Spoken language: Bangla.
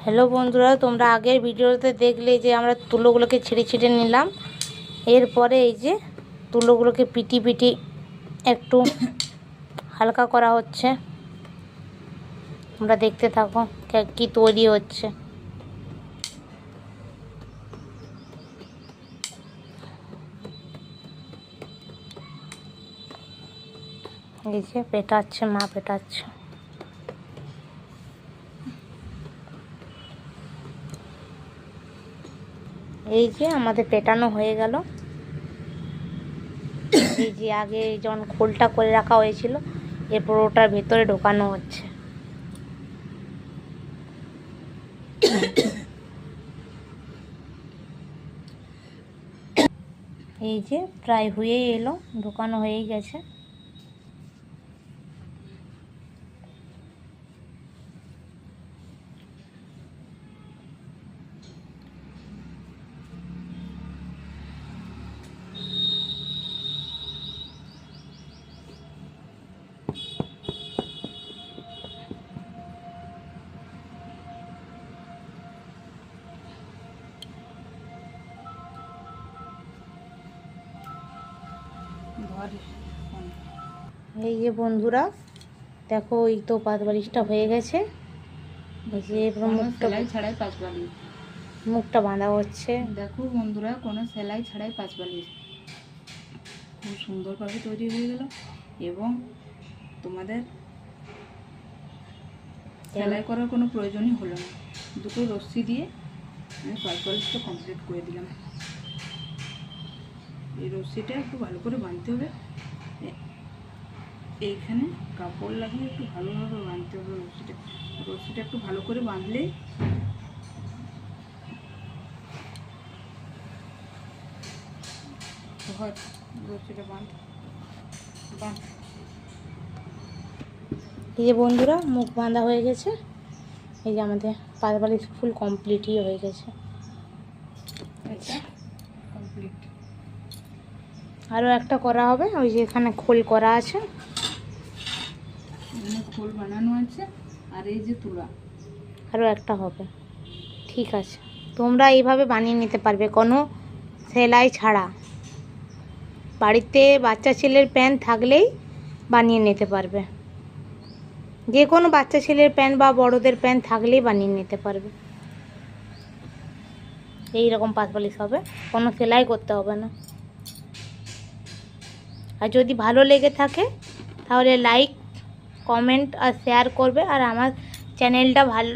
হ্যালো বন্ধুরা, তোমরা আগের ভিডিওতে দেখলে যে আমরা তুলোগুলোকে ছিঁড়ে ছিঁড়ে নিলাম। এরপরে এই যে তুলোগুলোকে পিটি পিটি একটু হালকা করা হচ্ছে। তোমরা দেখতে থাকো কি তৈরি হচ্ছে। এই যে পেটাচ্ছে, মা পেটাচ্ছে। এই যে আমাদের পেটানো হয়ে গেল। এই যে আগে যখন খোলটা করে রাখা হয়েছিল, এরপর ওটার ভেতরে ঢোকানো হচ্ছে। এই যে প্রায় হয়ে এলো, ঢোকানো হয়েই গেছে। এই যে বন্ধুরা দেখো, এই তো পাত বালিশটা হয়ে গেছে। এই যে সেলাই ছাড়াই পাঁচ বালিশ, মুখটা বাঁধা হচ্ছে। দেখো বন্ধুরা, কোনো সেলাই ছাড়াই পাঁচ বালিশ খুব সুন্দরভাবে তৈরি হয়ে গেল। এবং তোমাদের সেলাই করার কোনো প্রয়োজনই হলো না। দুটো রশ্মি দিয়ে আমি পাঁচ বালিশটা কমপ্লিট করে দিলাম। এই রশ্মিটা একটু ভালো করে বাঁধতে হবে। এইখানে কাপড় লাগিয়ে একটু ভালোভাবে বাঁধতে হবে রশ্মিটা একটু ভালো করে বাঁধলেই রশ্মিটা বাঁধ। এই যে বন্ধুরা, মুখ বাঁধা হয়ে গেছে। এই যে আমাদের পাত বালিশ ফুল কমপ্লিটই হয়ে গেছে। কমপ্লিট। আরও একটা করা হবে, ওই যে এখানে খোল করা আছে, খোল বানানো আছে। আর এই যে তুলা, আরও একটা হবে। ঠিক আছে, তোমরা এইভাবে বানিয়ে নিতে পারবে কোনো সেলাই ছাড়া। বাড়িতে বাচ্চা ছেলের প্যান্ট থাকলেই বানিয়ে নিতে পারবে। যে কোনো বাচ্চা ছেলের প্যান্ট বা বড়দের প্যান্ট থাকলেই বানিয়ে নিতে পারবে। এই রকম পাত বালিশ হবে, কোনো সেলাই করতে হবে না। আর যদি ভালো লেগে থাকে তাহলে লাইক, কমেন্ট আর শেয়ার করবে। আর আমার চ্যানেলটা ভালো